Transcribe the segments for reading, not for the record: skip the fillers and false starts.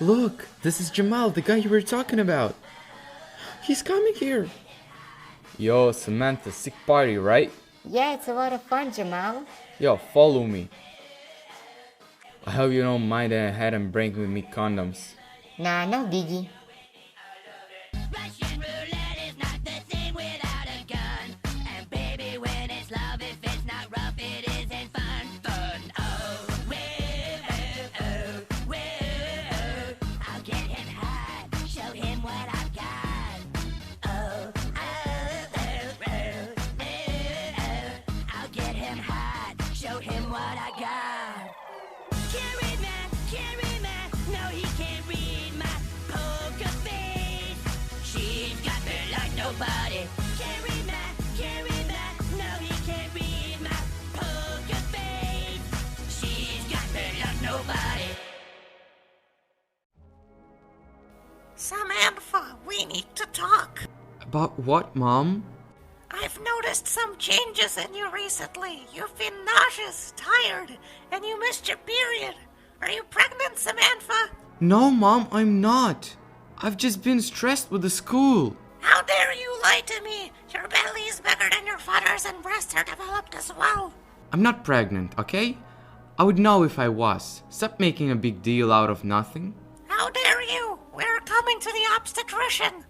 Look, this is Jamal, the guy you were talking about. He's coming here. Yo, Samantha, sick party, right? Yeah, it's a lot of fun, Jamal. Yo, follow me. I hope you don't mind that I had him bring with me condoms. Nah, no biggie. Russian roulette is not the same without a gun. And baby, when it's love, if it's not rough, it isn't fun. Fun. Oh, I'll get him hot, show him what I've got. I'll get him hot, show him what I got. Can't read math, no he can't read my poker face. She's got me like nobody. Can't read math, no he can't read my poker face. She's got me like nobody. Samantha, we need to talk. About what, Mom? I've noticed some changes in you recently. You've been nauseous, tired, and you missed your period. Are you pregnant, Samantha? No, Mom, I'm not. I've just been stressed with the school. How dare you lie to me? Your belly is bigger than your father's and breasts are developed as well. I'm not pregnant, okay? I would know if I was. Stop making a big deal out of nothing. How dare you? We're coming to the obstetrician.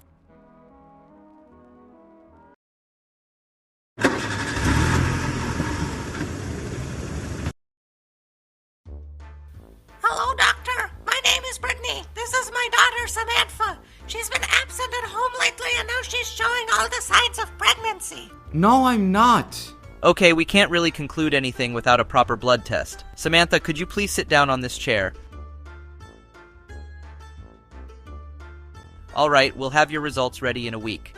Hello, doctor. My name is Brittany. This is my daughter, Samantha. She's been absent at home lately, and now she's showing all the signs of pregnancy. No, I'm not. Okay, we can't really conclude anything without a proper blood test. Samantha, could you please sit down on this chair? Alright, we'll have your results ready in a week.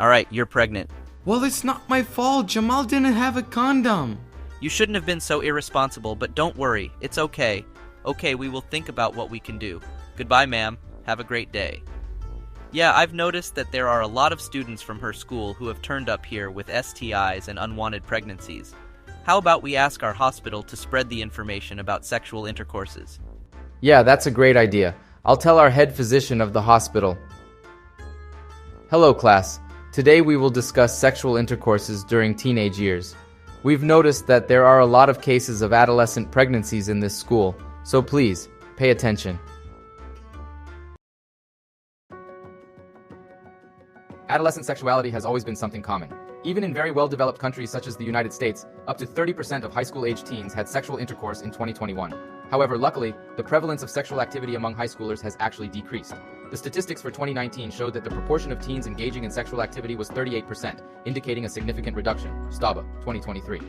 Alright, you're pregnant. Well, it's not my fault. Jamal didn't have a condom. You shouldn't have been so irresponsible, but don't worry, it's okay. Okay, we will think about what we can do. Goodbye, ma'am. Have a great day. Yeah, I've noticed that there are a lot of students from her school who have turned up here with STIs and unwanted pregnancies. How about we ask our hospital to spread the information about sexual intercourses? Yeah, that's a great idea. I'll tell our head physician of the hospital. Hello, class. Today we will discuss sexual intercourses during teenage years. We've noticed that there are a lot of cases of adolescent pregnancies in this school, so please, pay attention. Adolescent sexuality has always been something common. Even in very well-developed countries such as the United States, up to 30% of high school-age teens had sexual intercourse in 2021. However, luckily, the prevalence of sexual activity among high schoolers has actually decreased. The statistics for 2019 showed that the proportion of teens engaging in sexual activity was 38%, indicating a significant reduction. STABA, 2023.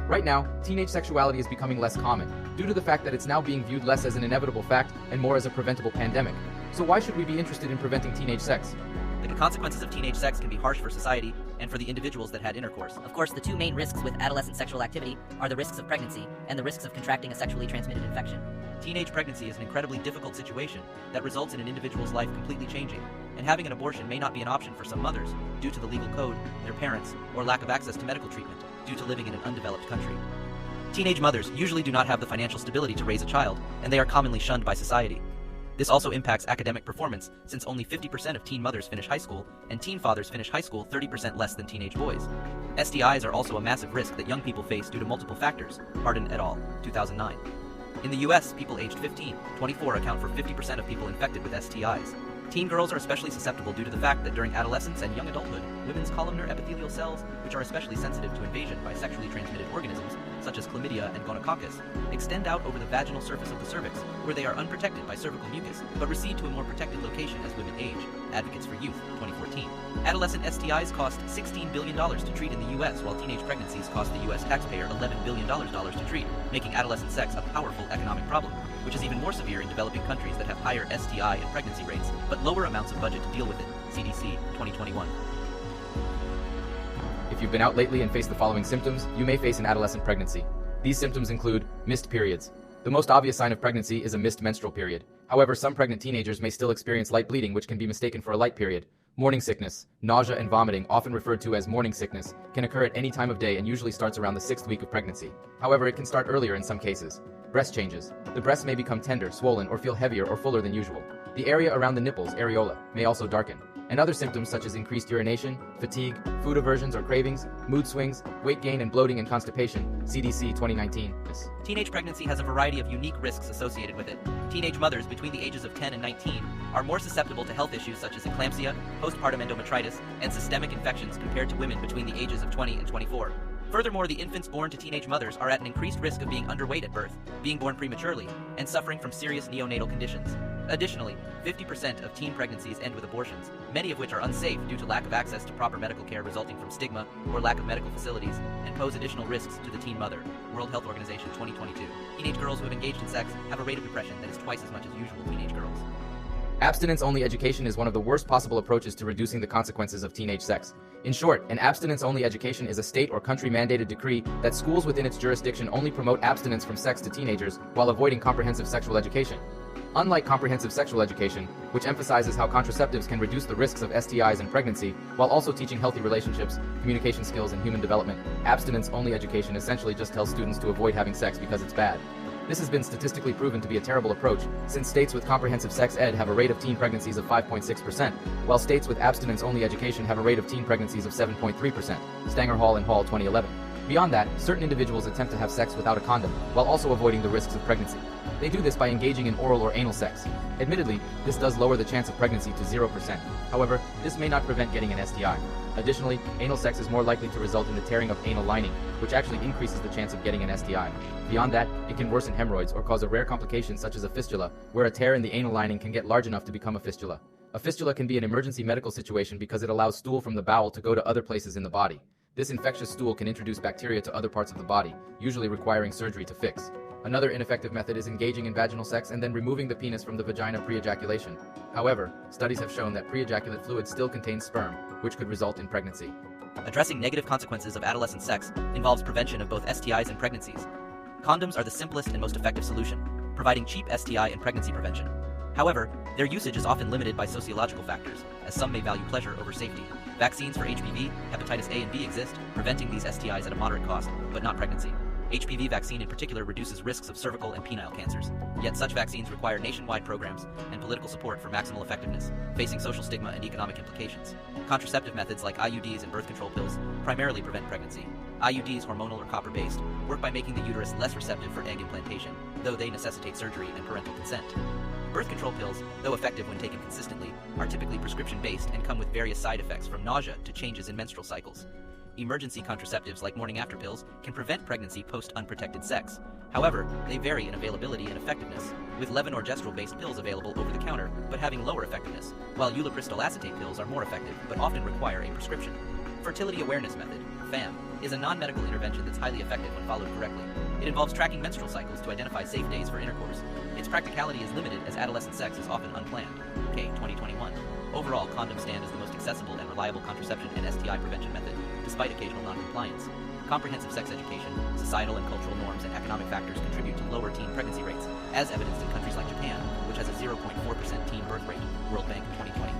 Right now, teenage sexuality is becoming less common, due to the fact that it's now being viewed less as an inevitable fact and more as a preventable pandemic. So why should we be interested in preventing teenage sex? The consequences of teenage sex can be harsh for society and for the individuals that had intercourse. Of course, the two main risks with adolescent sexual activity are the risks of pregnancy and the risks of contracting a sexually transmitted infection. Teenage pregnancy is an incredibly difficult situation that results in an individual's life completely changing, and having an abortion may not be an option for some mothers due to the legal code, their parents, or lack of access to medical treatment due to living in an undeveloped country. Teenage mothers usually do not have the financial stability to raise a child, and they are commonly shunned by society. This also impacts academic performance, since only 50% of teen mothers finish high school, and teen fathers finish high school 30% less than teenage boys. STIs are also a massive risk that young people face due to multiple factors. Hardin et al., 2009. In the US, people aged 15, 24 account for 50% of people infected with STIs. Teen girls are especially susceptible due to the fact that during adolescence and young adulthood, women's columnar epithelial cells, which are especially sensitive to invasion by sexually transmitted organisms, such as chlamydia and gonococcus, extend out over the vaginal surface of the cervix, where they are unprotected by cervical mucus, but recede to a more protected location as women age. Advocates for Youth, 2014. Adolescent STIs cost $16 billion to treat in the US, while teenage pregnancies cost the US taxpayer $11 billion to treat, making adolescent sex a powerful economic problem, which is even more severe in developing countries that have higher STI and pregnancy rates, but lower amounts of budget to deal with it. CDC, 2021. If you've been out lately and face the following symptoms, you may face an adolescent pregnancy. These symptoms include missed periods. The most obvious sign of pregnancy is a missed menstrual period. However, some pregnant teenagers may still experience light bleeding, which can be mistaken for a light period. Morning sickness, nausea and vomiting, often referred to as morning sickness, can occur at any time of day and usually starts around the 6th week of pregnancy. However, it can start earlier in some cases. Breast changes. The breasts may become tender, swollen, or feel heavier or fuller than usual. The area around the nipples, areola, may also darken. And other symptoms such as increased urination, fatigue, food aversions or cravings, mood swings, weight gain and bloating and constipation, CDC 2019. Teenage pregnancy has a variety of unique risks associated with it. Teenage mothers between the ages of 10 and 19 are more susceptible to health issues such as eclampsia, postpartum endometritis, and systemic infections compared to women between the ages of 20 and 24. Furthermore, the infants born to teenage mothers are at an increased risk of being underweight at birth, being born prematurely, and suffering from serious neonatal conditions. Additionally, 50% of teen pregnancies end with abortions, many of which are unsafe due to lack of access to proper medical care resulting from stigma or lack of medical facilities, and pose additional risks to the teen mother. World Health Organization 2022. Teenage girls who have engaged in sex have a rate of depression that is twice as much as usual teenage girls. Abstinence-only education is one of the worst possible approaches to reducing the consequences of teenage sex. In short, an abstinence-only education is a state or country-mandated decree that schools within its jurisdiction only promote abstinence from sex to teenagers while avoiding comprehensive sexual education. Unlike comprehensive sexual education, which emphasizes how contraceptives can reduce the risks of STIs and pregnancy, while also teaching healthy relationships, communication skills, and human development, abstinence-only education essentially just tells students to avoid having sex because it's bad. This has been statistically proven to be a terrible approach, since states with comprehensive sex ed have a rate of teen pregnancies of 5.6%, while states with abstinence-only education have a rate of teen pregnancies of 7.3%. Stanger Hall and Hall 2011. Beyond that, certain individuals attempt to have sex without a condom, while also avoiding the risks of pregnancy. They do this by engaging in oral or anal sex. Admittedly, this does lower the chance of pregnancy to 0%. However, this may not prevent getting an STI. Additionally, anal sex is more likely to result in the tearing of anal lining, which actually increases the chance of getting an STI. Beyond that, it can worsen hemorrhoids or cause a rare complication such as a fistula, where a tear in the anal lining can get large enough to become a fistula. A fistula can be an emergency medical situation because it allows stool from the bowel to go to other places in the body. This infectious stool can introduce bacteria to other parts of the body, usually requiring surgery to fix. Another ineffective method is engaging in vaginal sex and then removing the penis from the vagina pre-ejaculation. However, studies have shown that pre-ejaculate fluid still contains sperm, which could result in pregnancy. Addressing negative consequences of adolescent sex involves prevention of both STIs and pregnancies. Condoms are the simplest and most effective solution, providing cheap STI and pregnancy prevention. However, their usage is often limited by sociological factors, as some may value pleasure over safety. Vaccines for HPV, hepatitis A and B exist, preventing these STIs at a moderate cost, but not pregnancy. HPV vaccine in particular reduces risks of cervical and penile cancers, yet such vaccines require nationwide programs and political support for maximal effectiveness, facing social stigma and economic implications. Contraceptive methods like IUDs and birth control pills primarily prevent pregnancy. IUDs, hormonal or copper-based, work by making the uterus less receptive for egg implantation, though they necessitate surgery and parental consent. Birth control pills, though effective when taken consistently, are typically prescription-based and come with various side effects from nausea to changes in menstrual cycles. Emergency contraceptives like morning-after pills can prevent pregnancy post-unprotected sex. However, they vary in availability and effectiveness, with levonorgestrel-based pills available over the counter but having lower effectiveness, while ulipristal acetate pills are more effective but often require a prescription. Fertility Awareness Method, FAM, is a non-medical intervention that's highly effective when followed correctly. It involves tracking menstrual cycles to identify safe days for intercourse. Its practicality is limited as adolescent sex is often unplanned. K 2021. Overall, condoms stand as the most accessible and reliable contraception and STI prevention method, despite occasional non-compliance. Comprehensive sex education, societal and cultural norms, and economic factors contribute to lower teen pregnancy rates, as evidenced in countries like Japan, which has a 0.4% teen birth rate, World Bank 2020.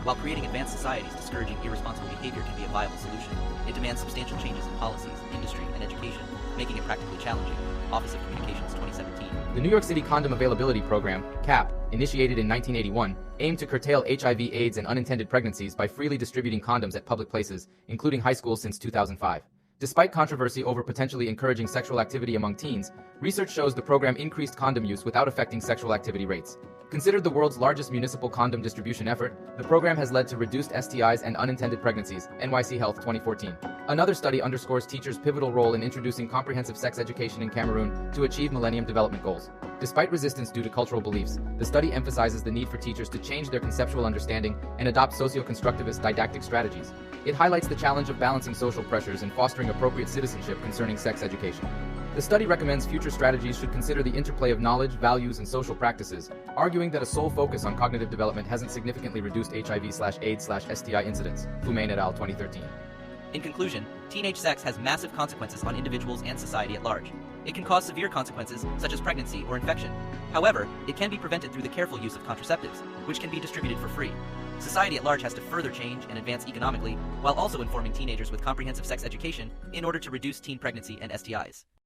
While creating advanced societies discouraging irresponsible behavior can be a viable solution, it demands substantial changes in policies, industry, and education, making it practically challenging. Office of Communications 2017. The New York City Condom Availability Program, CAP, initiated in 1981, aimed to curtail HIV, AIDS, and unintended pregnancies by freely distributing condoms at public places, including high schools since 2005. Despite controversy over potentially encouraging sexual activity among teens, research shows the program increased condom use without affecting sexual activity rates. Considered the world's largest municipal condom distribution effort, the program has led to reduced STIs and unintended pregnancies, NYC Health 2014. Another study underscores teachers' pivotal role in introducing comprehensive sex education in Cameroon to achieve Millennium Development Goals. Despite resistance due to cultural beliefs, the study emphasizes the need for teachers to change their conceptual understanding and adopt socio-constructivist didactic strategies. It highlights the challenge of balancing social pressures and fostering appropriate citizenship concerning sex education. The study recommends future strategies should consider the interplay of knowledge, values, and social practices, arguing that a sole focus on cognitive development hasn't significantly reduced HIV/AIDS/STI incidence. Fumain et al. 2013. In conclusion, teenage sex has massive consequences on individuals and society at large. It can cause severe consequences, such as pregnancy or infection. However, it can be prevented through the careful use of contraceptives, which can be distributed for free. Society at large has to further change and advance economically, while also informing teenagers with comprehensive sex education in order to reduce teen pregnancy and STIs.